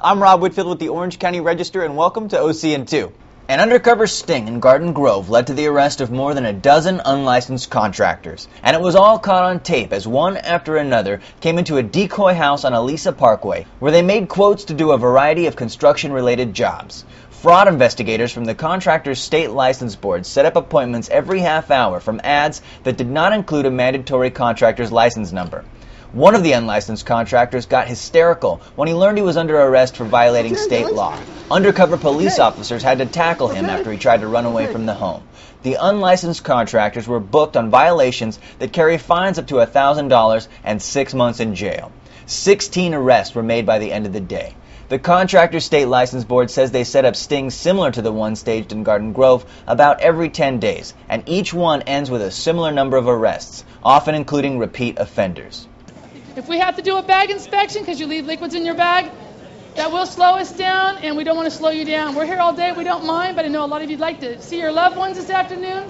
I'm Rob Whitfield with the Orange County Register, and welcome to OCN2. An undercover sting in Garden Grove led to the arrest of more than a dozen unlicensed contractors, and it was all caught on tape as one after another came into a decoy house on Elisa Parkway, where they made quotes to do a variety of construction-related jobs. Fraud investigators from the contractor's state license board set up appointments every half hour from ads that did not include a mandatory contractor's license number. One of the unlicensed contractors got hysterical when he learned he was under arrest for violating state law. Undercover police officers had to tackle him after he tried to run away from the home. The unlicensed contractors were booked on violations that carry fines up to $1,000 and 6 months in jail. 16 arrests were made by the end of the day. The contractor's state license board says they set up stings similar to the one staged in Garden Grove about every 10 days, and each one ends with a similar number of arrests, often including repeat offenders. If we have to do a bag inspection because you leave liquids in your bag, that will slow us down, and we don't want to slow you down. We're here all day, we don't mind, but I know a lot of you'd like to see your loved ones this afternoon.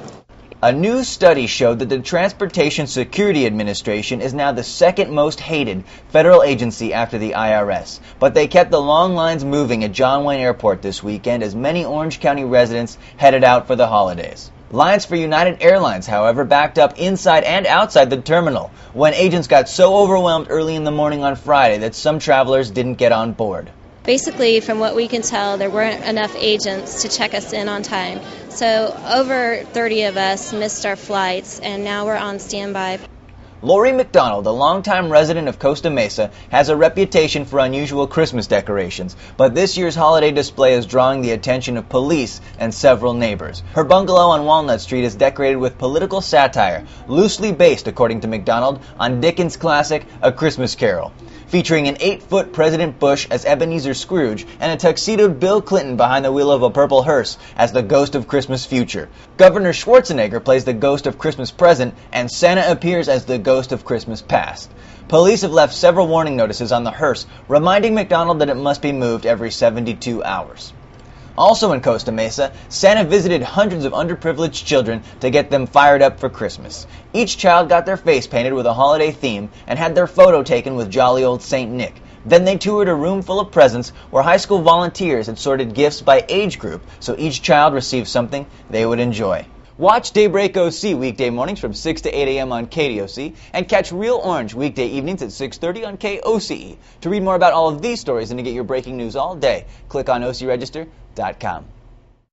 A new study showed that the Transportation Security Administration is now the second most hated federal agency after the IRS. But they kept the long lines moving at John Wayne Airport this weekend as many Orange County residents headed out for the holidays. Lines for United Airlines, however, backed up inside and outside the terminal when agents got so overwhelmed early in the morning on Friday that some travelers didn't get on board. Basically, from what we can tell, there weren't enough agents to check us in on time. So over 30 of us missed our flights, and now we're on standby. Lori McDonald, a longtime resident of Costa Mesa, has a reputation for unusual Christmas decorations, but this year's holiday display is drawing the attention of police and several neighbors. Her bungalow on Walnut Street is decorated with political satire, loosely based, according to McDonald, on Dickens' classic A Christmas Carol, featuring an 8-foot President Bush as Ebenezer Scrooge and a tuxedoed Bill Clinton behind the wheel of a purple hearse as the ghost of Christmas future. Governor Schwarzenegger plays the ghost of Christmas present, and Santa appears as the ghost of Christmas past. Police have left several warning notices on the hearse, reminding McDonald that it must be moved every 72 hours. Also in Costa Mesa, Santa visited hundreds of underprivileged children to get them fired up for Christmas. Each child got their face painted with a holiday theme and had their photo taken with jolly old Saint Nick. Then they toured a room full of presents where high school volunteers had sorted gifts by age group so each child received something they would enjoy. Watch Daybreak OC weekday mornings from 6 to 8 a.m. on KDOC and catch Real Orange weekday evenings at 6:30 on KOCE. To read more about all of these stories and to get your breaking news all day, click on OCRegister.com.